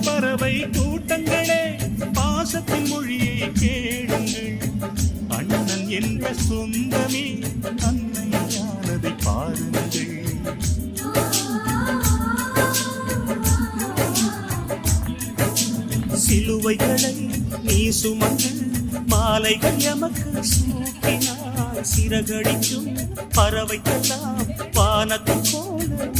பறவை கூட்டங்களே பாசத்தின் மொழியை கேளுங்கள். அண்ணன் என்ற சொந்தமே அன்னையானதை பாருங்கள். சிலுவைகளை நீ சுமந்து மாலைகள் எமக்கு சூட்டினாய். சிறகடிக்கும் பறவைக்கெல்லாம் வானத்தை போல